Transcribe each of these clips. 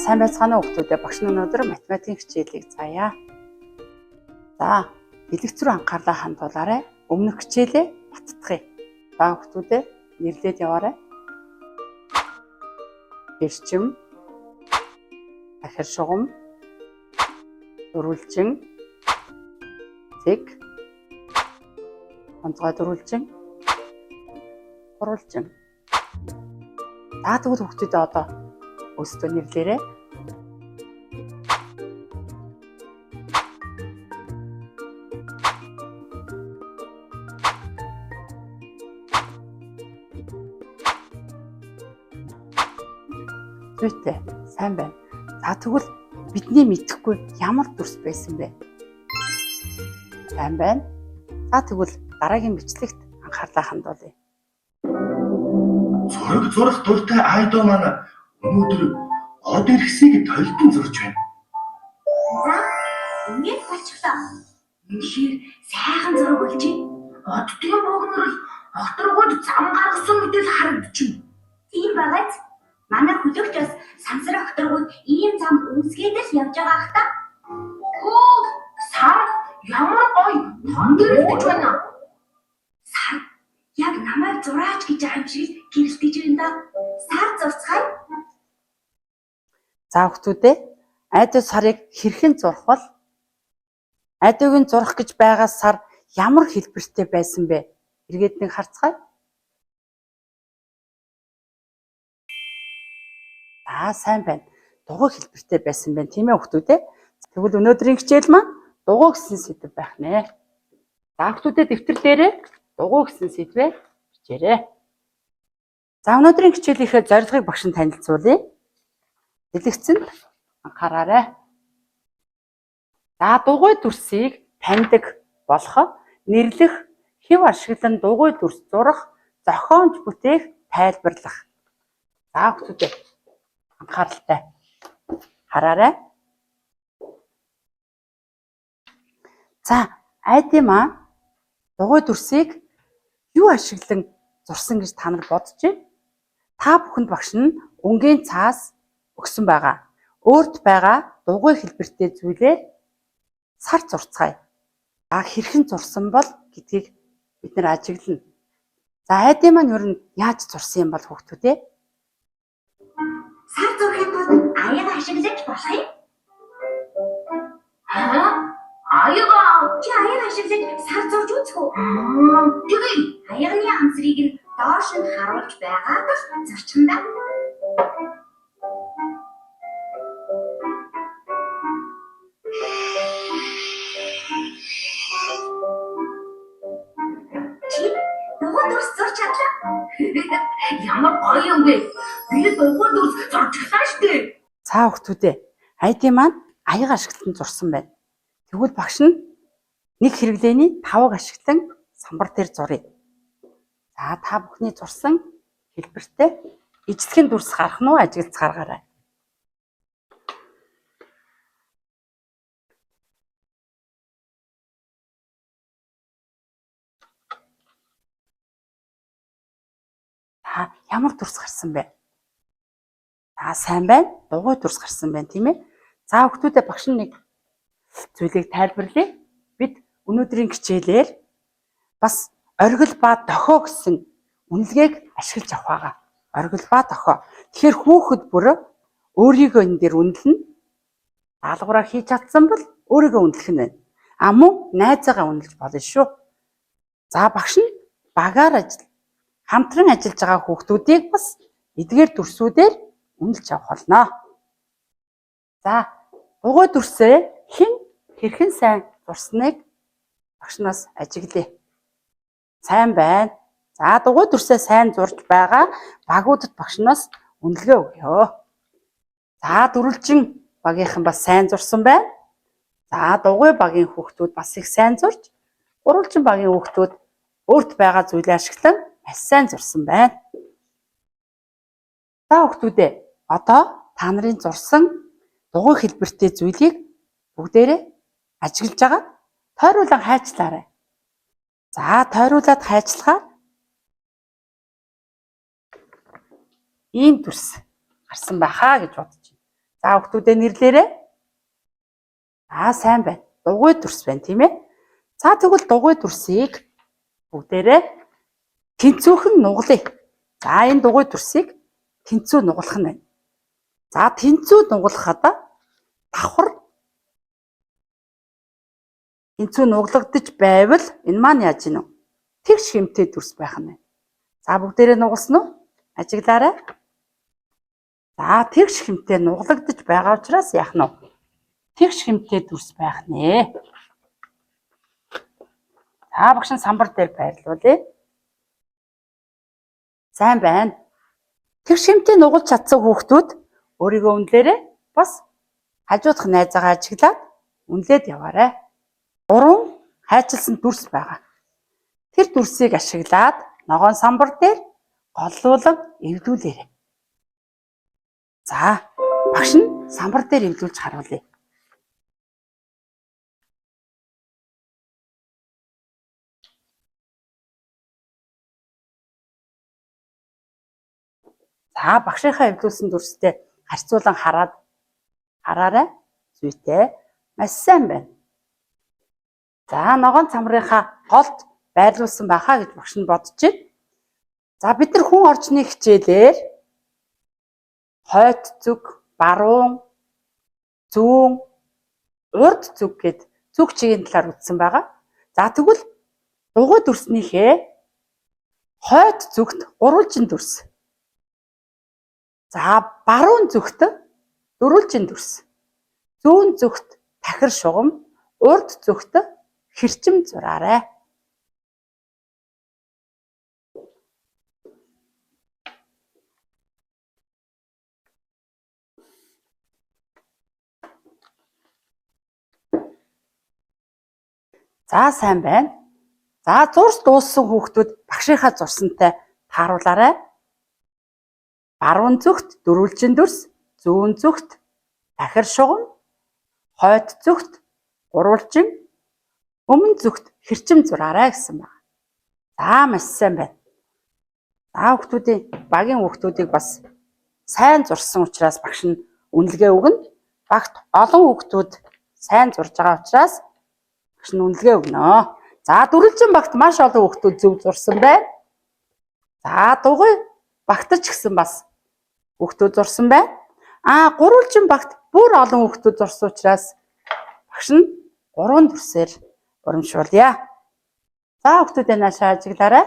сайн байцгаана уу хүүхдүүдээ. Багш нь өнөөдөр математикийн хичээлийг заая. За, дэлгэц рүү анхаарлаа хандуулаарай. Өмнөх хичээлээ баттгая. За хүүхдүүдээ нэрлээд яваарай. Эрчим, ахир шугам, дөрвөлжин, цэг, онцгой дөрвөлжин, гурвалжин. За тэгвэл хүүхдүүдээ одоо өөрсдөө нэрлээрэй. Зүйтэй, сайн байна. За тэгвэл бидний мэдэхгүй ямар дүрс байсан бэ? Сайн байна. За тэгвэл дараагийн бичлэгт анхаарлаа хандуулъя. Зураг зурах дуртай айдол маань өнөөдөр од ирхсийг толдон зурж байна. За, ингээд болчихлоо. Үнэхээр сайхан зураг болжээ. Оддгийн богнорол огторгууд зам гаргасан мэтэл харагдчихв. Тийм багаж. Манай хөлөгч бас сансар огторгууд ийм зам үүсгээд л явж байгаа ах та. Хөө, сар ямар гоё тондөрөлдөж байна. Сар яг намайг зураач гэж аим шиг гэрэлтэж байна да. Сар зурцгаая. За хүүхдүүдээ айдуу сарыг хэрхэн зурах бол? Айдуугийн зурах гэж байгаа сар ямар хэлбэртэй байсан бэ? Эргээд нэг харцгаая. За сайн байна. Дугуй хэлбэртэй байсан байна тийм ээ хүүхдүүдээ. Тэгвэл өнөөдрийн хичээл маань дугуй гэсэн сэдв байх нэ. За хүүхдүүдээ дэвтэр дээрээ дугуй гэсэн сэдвээ бичээрэй. За өнөөдрийн хичээлийнхээ зорилгыг багш нь танилцуулъя. Дэлгэцэнд анхаараарай. За дугуй дүрсийг таньдаг болох, нэрлэх, хэв ашиглан дугуй дүрс зурах, зохиомж бүтээх, тайлбарлах. За хүүхдүүдээ анхааралтай хараарай. За айдын маань дугуй дүрсийг юу ашиглан зурсан гэж та нар бодож байна? Та бүхэнд багш нь өнгийн цаас өгсөн байгаа. Өөрт байгаа дугуй хэлбэртэй зүйлээр сар зурцгаая. А хэрхэн зурсан бол гэдгийг бид нэр ажиглана. За айдын маань ер нь яаж зурсан юм бол хүүхдүүдээ? Сар зурхын тулд аяг ашиглаж болох юм. Аяга Чи аяг ашиглаж сар зурж үзэх үү? тэгээ Аягны амсрыг нь доош нь харуулж байгаад л зурчихна да. Чи дугуй дүрс зурч чадлаа. ямар гоё юм бэ? Би дугуй дүрс зурчихлаа штэ. За хүүхдүүдээ айдын маань аяг ашиглан зурсан байна. Тэгвэл багш нь нэг хэрэглээний 5-ыг ашиглан самбар дээр зуръя. За та бүхний зурсан хэлбэртэй эцэдхэн дүрс гарах нь уу ажиглаж гаргаарай. За ямар дүрс гарсан бэ? За сайн байна. Дугуй дүрс гарсан байна тийм ээ. За хүүхдүүдээ багш нь нэг зүйлийг тайлбарлая. Бид өнөөдрийн хичээлээр бас оргил ба дохио гэсэн үнэлгээг ашиглаж авах байгаа. Оргил ба дохио. Тэгэхээр хүүхэд бүр өөрийгөө энэ дээр үнэлнэ. Даалгавраа хийж чадсан бол өөрийгөө үнэлэх нь байна. А мөн найзаагаа үнэлж болно шүү. За багш нь багаар хамтран ажиллаж байгаа хүүхдүүдийг бас эдгээр дүрсүүдээр үнэлж авах болно. За дугуй дүрсээ хэн хэрхэн сайн зурсныг багшнаас ажиглая. Сайн байна. За дугуй дүрсээ сайн зурж байгаа багуудад багшнаас үнэлгээ өгье. За дөрвөлжин багийнхан бас сайн зурсан байна. За дугуй багийн хүүхдүүд бас их сайн зурж, гурвалжин багийн хүүхдүүд өөрт байгаа зүйлээ ашиглан маш сайн зурсан байна. За хүүхдүүдээ одоо та нарын зурсан дугуй хэлбэртэй зүйлийг бүгдээрээ ажиглаж байгаа тойруулан хайчлаарай. За тойруулаад хайчлахаар ийм дүрс гарсан байхаа гэж бодож байна. За хүүхдүүдээ нэрлээрээ. Сайн байна. Дугуй дүрс байна тийм ээ. За тэгвэл дугуй дүрсийг бүгдээрээ тэнцвүүхэн нугалъя. За энэ дугуй дүрсийг тэнцүү нугалах нь байна. За тэнцүү нугалахад давхар тэнцүү нуглагдаж байвал энэ маань яаж гинэ вэ? Тэгш хэмтэй дүрс байх нь байна. За бүгдээрээ нугалсан уу? Ажиглаарай. За тэгш хэмтэй нуглагдаж байгаа учраас яах нь вэ? Тэгш хэмтэй дүрс байх нэ. За багш нь самбар дээр байрлуулъя. Сайн байна. Тэгш хэмтэй нугалж чадсан хүүхдүүд өөрийгөө үнэлээрээ бас хажуудах найзаагаа ажиглаад үнэлээд яваарай. 3 хайчилсан дүрс байгаа. Тэр дүрсийг ашиглаад ногоон самбар дээр голлуулан эвдүүлээрэй. За багш нь самбар дээр эвдүүлж харуулъя. За багшийнхаа эвдүүлсэн дүрстэй харьцуулан хараарай. Зүйтэй. Маш сайн байна. За ногоон самрынхаа голд байрлуулсан байхаа гэж багш нь бодож байна. За бид нар хүн орчны хичээлээр хойд зүг, баруун, зүүн, урд зүг гэд зүг чигийн талаар үзсэн байгаа. За тэгвэл дугуй дүрснийхээ хойд зүгт гурвалжин дүрс. За баруун зүгт дөрвөлжин дүрс. Зүүн зүгт тахир шугам, урд зүгт хэрчим зураарай. За сайн байна. За зурс дууссан хүүхдүүд багшийнхаа зурсантай тааруулаарай. Баруун зүгт дөрвөлжин дүрс, зүүн зүгт тахир шугам, хойд зүгт гурвалжин, өмнө зүгт хэрчим зураарай гэсэн байна. За маш сайн байна. За багийн хүүхдүүдийг бас сайн зурсан учраас багш нь үнэлгээ өгнө. Багт олон хүүхдүүд сайн зурж байгаа учраас багш нь үнэлгээ өгнө. За дөрвөлжин багт маш олон хүүхдүүд зөв зурсан байна. За дугуй багтч гэсэн бас хүүхдүүд зурсан байна. Гурвалжин багт бүр олон хүүхдүүд зурсан учраас багш нь 3 дүрсээр урамшуулъя. За хүүхдүүдээ наашаа ажиглаарай.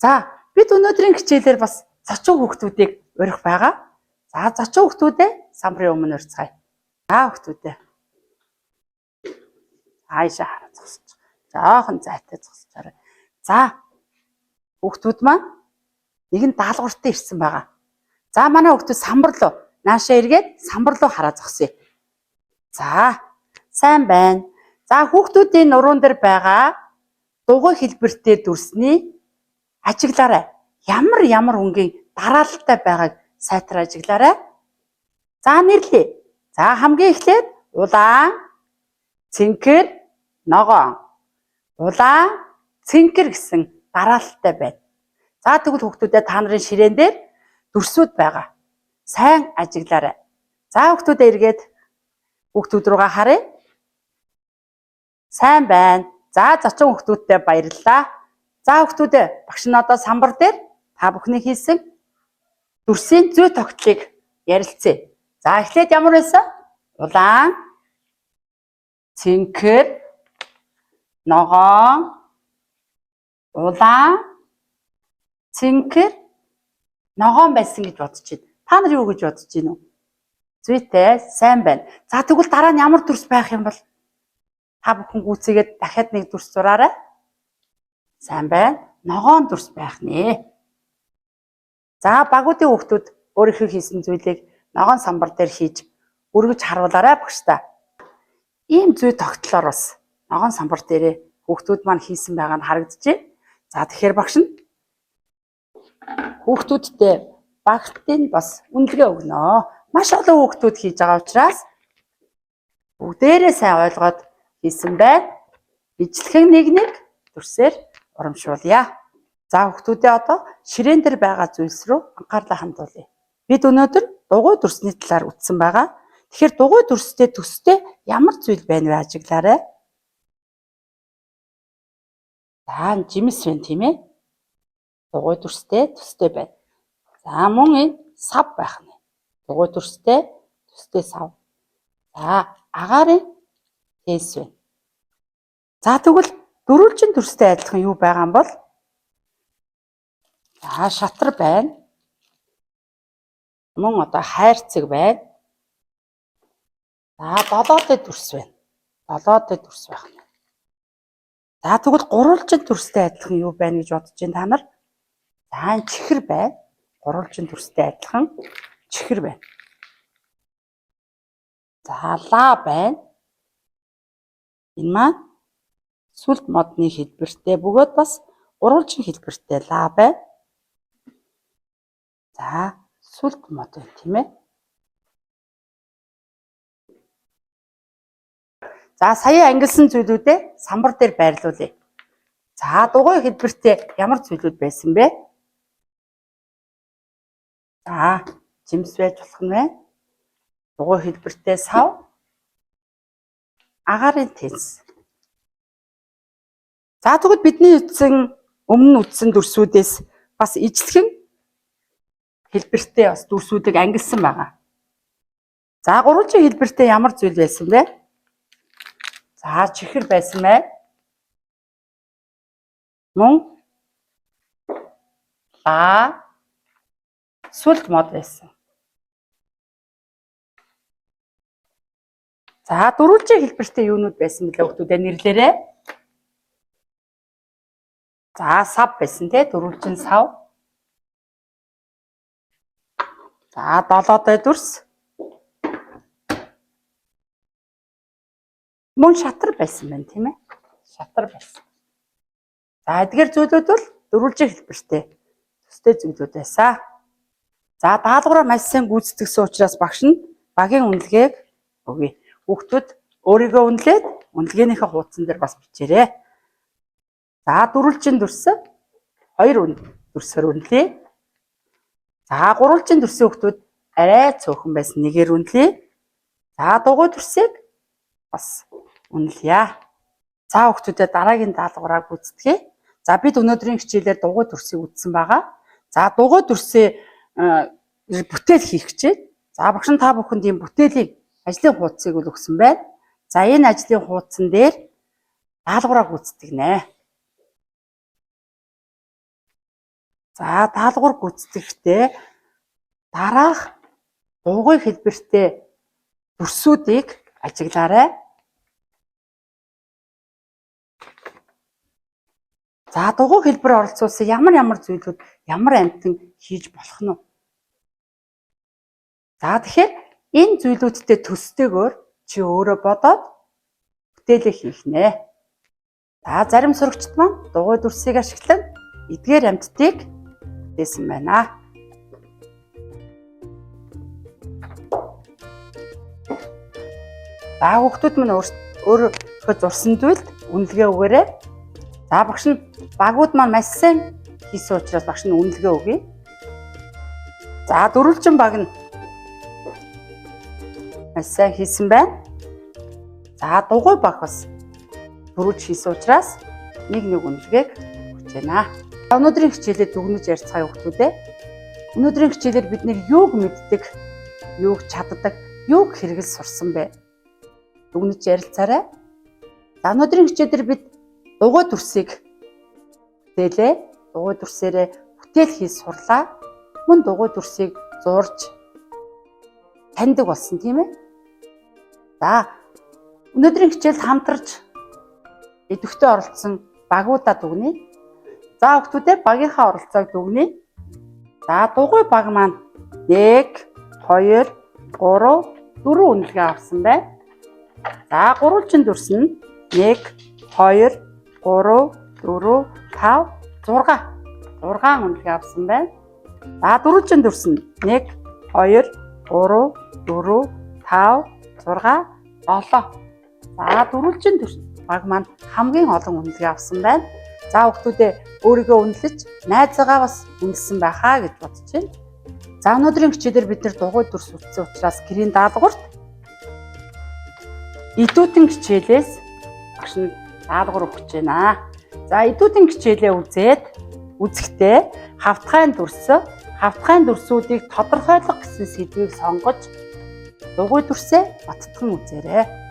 За бид өнөөдрийн хичээлээр бас зочин хүүхдүүдийг урих байгаа. За зочин хүүхдүүдээ самбарын өмнө урьцгаая. За хүүхдүүдээ. Хаашаа хараа зогсож. Жоохон зайтай зогсоорой. За хүүхдүүд маань нэгэн даалгавартай ирсэн байгаа. За манай хүүхдүүд самбар руу наашаа эргээд самбар руу хараа зогсъё. За сайн байна. За хүүхдүүдийн нуруунд дээр байгаа дугуй хэлбэртэй дүрсний ажиглаарай. Ямар өнгийн дараалалтай байгааг сайтар ажиглаарай. За нэрлэе. За хамгийн эхлээд улаан, цэнхэр, ногоон. Улаан, цэнхэр гэсэн дараалалтай байна. За тэгвэл хүүхдүүдээ та нарын ширээн дээр дүрсүүд байгаа. Сайн ажиглаарай. За хүүхдүүдээ эргээд хүүхдүүд руугаа харъя. Сайн байна. За зочин хүүхдүүдтэй баярлалаа. За хүүхдүүдээ багш нь одоо самбар дээр та бүхний хийсэн дүрсийн зүй тогтолцоог ярилцъя. За эхлээд ямар байсан? Улаан, цэнхэр, ногоон, улаан, цэнхэр, ногоон байсан гэж бодож байна. Та нар юу гэж бодож байна вэ? Зүйтэй, сайн байна. За тэгвэл дараа нь ямар дүрс байх юм бол та бүхэн гүйцээгээд дахиад нэг дүрс зураарай. Сайн байна. Ногоон дүрс байх нэ. За багуудын хүүхдүүд өөрийнхөө хийсэн зүйлийг ногоон самбар дээр хийж өргөж харуулаарай багштай. Ийм зүй тогтлоор бас ногоон самбар дээрээ хүүхдүүд маань хийсэн байгаа нь харагдчихэ. За тэгэхээр багш нь хүүхдүүдтэй багтын бас үнэлгээ өгнө. Маш олон хүүхдүүд хийж байгаа учраас бүгдээрээ сайн ойлгоод хийсэн байна. Ижлэхэн нэг дүрсээр урамшуулъя. За хүүхдүүдээ одоо ширээн дээр байгаа зүйлс рүү анхаарлаа хандуулъя. Бид өнөөдөр дугуй дүрсний талаар үзсэн байгаа. Тэгэхээр дугуй дүрстэй төстэй ямар зүйл байна вэ ажиглаарай. За жимс байна тийм ээ. Дугуй дүрстэй төстэй байна. За мөн энэ сав байх нь. Дугуй дүрстэй төстэй сав. За агаарын тээс байна. За тэгвэл дөрвөлжин дүрстэй адилхан юу байгаа юм бол? За шатар байна. Мөн одоо хайрцаг байна. За долоотой дүрс байна. Долоотой дүрс байх нь. За тэгвэл гурвалжин дүрстэй адилхан юу байна гэж бодож байна та нар? За энэ чихэр байна. Гурвалжин дүрстэй адилхан чихэр байна. За лаа байна. Энэ маань сүлд модны хэлбэртэй бөгөөд бас гурвалжин хэлбэртэй лаа байна. За сүлд мод байна тийм ээ. За сая ангилсан зүйлүүдээ самбар дээр байрлуулъя. За дугуй хэлбэртэй ямар зүйлүүд байсан бэ? За жимс байж болох нь байна. Дугуй хэлбэртэй сав. Агаарын тэнс. За тэгвэл бидний өмнө үтсэн дүрсүүдээс бас ижлэхэн хэлбэртэй бас дүрсүүдийг ангилсан байгаа. За гурвалжин хэлбэртэй ямар зүйл байсан бэ? За чихэр байсан бай. Мөн лаа сүлд мод байсан. За дөрвөлжин хэлбэртэй юунууд байсан бэлээ хүмүүстээ нэрлээрэй. За сав байсан тий дөрвөлжин сав. За долоотой дүрс. Мөн шатар байсан байна тийм ээ. Шатар байсан. За эдгээр зүйлүүд бол дөрвөлжин хэлбэртэй төстэй зүйлүүд байсан. За даалгавраа маш сайн гүйцэтгэсэн учраас багш нь багийн үнэлгээг өгье. Хүүхдүүд өөрийгөө үнэлээд үнэлгээнийхээ хуудсан дээр бас бичээрэй. За дөрвөлжин дүрс 2 дүрсээр үнэлье. За гурвалжин дүрсийн хүүхдүүд арай цөөхөн байсан нэгээр үнэлье. За дугуй дүрсийг бас үнэлье. За хүүхдүүдээ дараагийн даалгавраа гүйцэтгэе. За бид өнөөдрийн хичээлээр дугуй дүрсийг үзсэн байгаа. За дугуй дүрсээ бүтээл хийх хичээл. За багш нь та бүхэнд ийм бүтээлийн ажлын хуудсыг өгсөн байна. За энэ ажлын хуудсан дээр даалгавраа гүйцэтгэнэ. За даалгавар гүйцэтгэхдээ дараах дугуй хэлбэртэй дүрсүүдийг ажиглаарай. За дугуй хэлбэр оролцуулсан ямар зүйлүүд ямар амтан хийж болох нь. За тэгэхээр энэ зүйлүүдтэй төстэйгээр чи өөрөө бодоод бүтээлээ хийх нэ. За зарим сурагчид маань дугуй дүрсийг ашиглан эдгээр амьтдыг бүтээсэн байна. За хүүхдүүд маань өөрөөр зурсан зүйлд үнэлгээ өгөөрэй. За багш нь багууд маань маш сайн хийсэн учраас багш нь үнэлгээ өгье. За дөрвөлжин баг нь маш сайн хийсэн байна. За дугуй баг бас дөрвөлж хийсэн учраас нэг үнэлгээг өгч байна. Өнөөдрийн хичээлээр дүгнэж ярилцгаая хүүхдүүдээ. Өнөөдрийн хичээлээр бид нэр юуг мэддэг, юуг чаддаг, юуг хэрэгэл сурсан бэ? Дүгнэж ярилцаарай. За өнөөдрийн хичээлээр бид дугуй дүрсийг бүтээлээ. Дугуй дүрсээрээ бүтээл хийж сурлаа. Мөн дугуй дүрсийг зурж таньдаг болсон тийм ээ. За өнөөдрийн хичээлд хамтарч идэвхтэй оролцсон багуудаа дүгнэе. За хүүхдүүдээ багийнхаа оролцоог дүгнэе. За дугуй баг маань 1, 2, 3, 4 үнэлгээ авсан байна. За гурвалжин дүрс нь 1, 2, 3, 4, 5, 6 үнэлгээ авсан байна. За дөрвөлжин дүрс нь 1, 2, 3, 4, 5, 6, 7. За дөрвөлжин дүрс баг маань хамгийн олон үнэлгээ авсан байна. За хүүхдүүдээ өөрийгөө үнэлж найзаагаа бас үнэлсэн байхаа гэж бодож байна. За өнөөдрийн хичээлээр бид нэр дугуй дүрс үтсэн учраас гэрийн даалгаварт идүүдэн хичээлээс багш нь даалгавар өгч байна. За идүүдэн хичээлээ үзэхдээ хавтгайн дүрсүүдийг тодорхойлох гэсэн сэдвийг сонгож дугуй дүрсээ баттган үзээрэй.